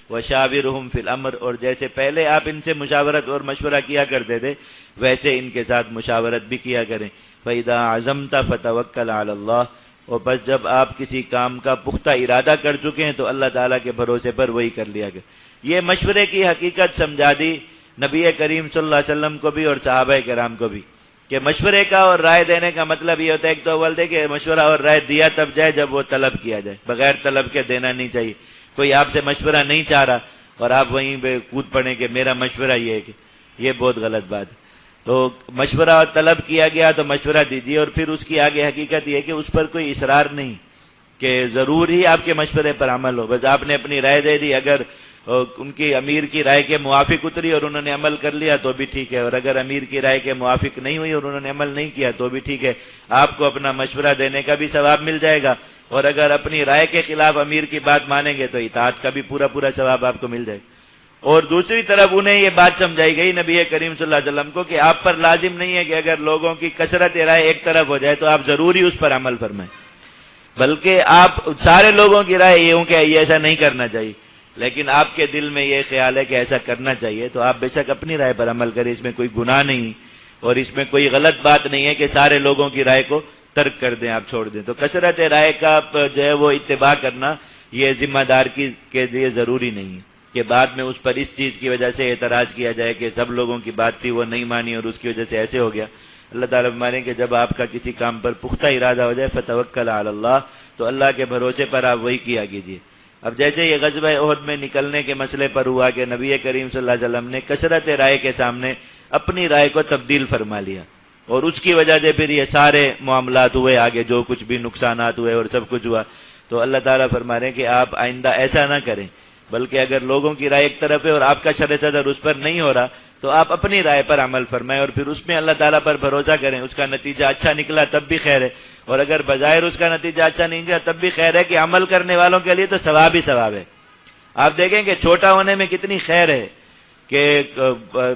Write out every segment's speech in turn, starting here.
وشاورہم فی الامر، اور جیسے پہلے آپ ان سے مشاورت اور مشورہ کیا کرتے تھے ویسے ان کے ساتھ مشاورت بھی کیا کریں۔ فَإِذَا عَزَمْتَ فَتَوَكَّلْ عَلَى اللَّهِ، اور بس جب آپ کسی کام کا پختہ ارادہ کر چکے ہیں تو اللہ تعالیٰ کے بھروسے پر وہی کر لیا گیا۔ یہ مشورے کی حقیقت سمجھا دی نبی کریم صلی اللہ علیہ وسلم کو بھی اور صحابہ کرام کو بھی، کہ مشورے کا اور رائے دینے کا مطلب یہ ہوتا ہے، ایک تو اول کہ مشورہ اور رائے دیا تب جائے جب وہ طلب کیا جائے، بغیر طلب کے دینا نہیں چاہیے۔ کوئی آپ سے مشورہ نہیں چاہ رہا اور آپ وہیں پہ کود پڑیں کہ میرا مشورہ یہ ہے، کہ یہ بہت غلط بات ہے۔ تو مشورہ طلب کیا گیا تو مشورہ دیجیے، اور پھر اس کی آگے حقیقت یہ ہے کہ اس پر کوئی اصرار نہیں کہ ضرور ہی آپ کے مشورے پر عمل ہو، بس آپ نے اپنی رائے دے دی، اگر ان کی امیر کی رائے کے موافق اتری اور انہوں نے عمل کر لیا تو بھی ٹھیک ہے، اور اگر امیر کی رائے کے موافق نہیں ہوئی اور انہوں نے عمل نہیں کیا تو بھی ٹھیک ہے، آپ کو اپنا مشورہ دینے کا بھی ثواب مل جائے گا، اور اگر اپنی رائے کے خلاف امیر کی بات مانیں گے تو اطاعت کا بھی پورا پورا ثواب آپ کو مل جائے گا۔ اور دوسری طرف انہیں یہ بات سمجھائی گئی نبی کریم صلی اللہ علیہ وسلم کو کہ آپ پر لازم نہیں ہے کہ اگر لوگوں کی کثرت رائے ایک طرف ہو جائے تو آپ ضروری اس پر عمل فرمائیں، بلکہ آپ سارے لوگوں کی رائے یہ ہوں کہ یہ ایسا نہیں کرنا چاہیے، لیکن آپ کے دل میں یہ خیال ہے کہ ایسا کرنا چاہیے تو آپ بے شک اپنی رائے پر عمل کریں، اس میں کوئی گناہ نہیں اور اس میں کوئی غلط بات نہیں ہے کہ سارے لوگوں کی رائے کو ترک کر دیں، آپ چھوڑ دیں۔ تو کثرت رائے کا جو ہے وہ اتباع کرنا یہ ذمہ دار کے لیے ضروری نہیں ہے کہ بعد میں اس پر اس چیز کی وجہ سے اعتراض کیا جائے کہ سب لوگوں کی بات تھی وہ نہیں مانی اور اس کی وجہ سے ایسے ہو گیا۔ اللہ تعالیٰ فرمائیں کہ جب آپ کا کسی کام پر پختہ ارادہ ہو جائے فتوکل علی اللہ، تو اللہ کے بھروسے پر آپ وہی کیا کیجیے۔ اب جیسے یہ غزوہ احد میں نکلنے کے مسئلے پر ہوا کہ نبی کریم صلی اللہ علیہ وسلم نے کثرت رائے کے سامنے اپنی رائے کو تبدیل فرما لیا، اور اس کی وجہ سے پھر یہ سارے معاملات ہوئے، آگے جو کچھ بھی نقصانات ہوئے اور سب کچھ ہوا، تو اللہ تعالیٰ فرما رہے ہیں کہ آپ آئندہ ایسا نہ کریں، بلکہ اگر لوگوں کی رائے ایک طرف ہے اور آپ کا شرع صدر اس پر نہیں ہو رہا تو آپ اپنی رائے پر عمل فرمائیں اور پھر اس میں اللہ تعالیٰ پر بھروسہ کریں، اس کا نتیجہ اچھا نکلا تب بھی خیر ہے، اور اگر بظاہر اس کا نتیجہ اچھا نہیں نکلا تب بھی خیر ہے کہ عمل کرنے والوں کے لیے تو ثواب ہی ثواب ہے۔ آپ دیکھیں کہ چھوٹا ہونے میں کتنی خیر ہے کہ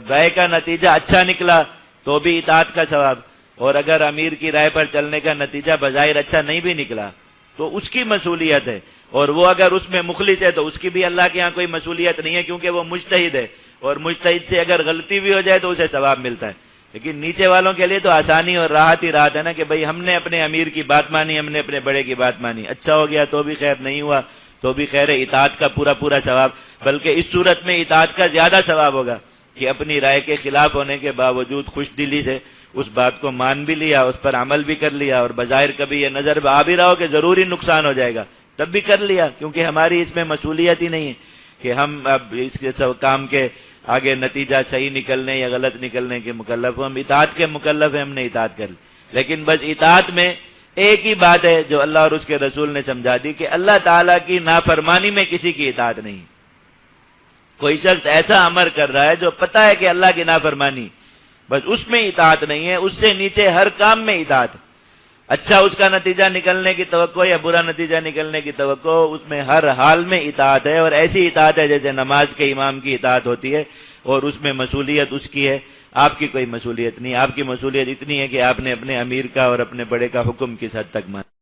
رائے کا نتیجہ اچھا نکلا تو بھی اطاعت کا ثواب، اور اگر امیر کی رائے پر چلنے کا نتیجہ بظاہر اچھا نہیں بھی نکلا تو اس کی مصولیت ہے، اور وہ اگر اس میں مخلص ہے تو اس کی بھی اللہ کے ہاں کوئی مصولیت نہیں ہے، کیونکہ وہ مجتہد ہے، اور مجتہد سے اگر غلطی بھی ہو جائے تو اسے ثواب ملتا ہے۔ لیکن نیچے والوں کے لیے تو آسانی اور راحت ہی راحت ہے نا کہ بھئی ہم نے اپنے امیر کی بات مانی، ہم نے اپنے بڑے کی بات مانی، اچھا ہو گیا تو بھی خیر، نہیں ہوا تو بھی خیر ہے، اطاعت کا پورا پورا ثواب، بلکہ اس صورت میں اطاعت کا زیادہ ثواب ہوگا کہ اپنی رائے کے خلاف ہونے کے باوجود خوش دلی سے اس بات کو مان بھی لیا، اس پر عمل بھی کر لیا، اور بظاہر کبھی یہ نظر آ بھی رہا ہو کہ ضروری نقصان ہو جائے گا تب بھی کر لیا، کیونکہ ہماری اس میں مصولیت ہی نہیں ہے کہ ہم اب اس کے کام کے آگے نتیجہ صحیح نکلنے یا غلط نکلنے کے مکلف ہوں، ہم اطاعت کے مکلف ہیں، ہم نے اطاعت کر لی۔ لیکن بس اطاعت میں ایک ہی بات ہے جو اللہ اور اس کے رسول نے سمجھا دی کہ اللہ تعالیٰ کی نافرمانی میں کسی کی اطاعت نہیں۔ کوئی شخص ایسا امر کر رہا ہے جو پتہ ہے کہ اللہ کی نافرمانی، بس اس میں اطاعت نہیں ہے، اس سے نیچے ہر کام میں اطاعت، اچھا اس کا نتیجہ نکلنے کی توقع یا برا نتیجہ نکلنے کی توقع، اس میں ہر حال میں اطاعت ہے، اور ایسی اطاعت ہے جیسے نماز کے امام کی اطاعت ہوتی ہے، اور اس میں مصولیت اس کی ہے، آپ کی کوئی مصولیت نہیں۔ آپ کی مصولیت اتنی ہے کہ آپ نے اپنے امیر کا اور اپنے بڑے کا حکم کس حد تک مانا۔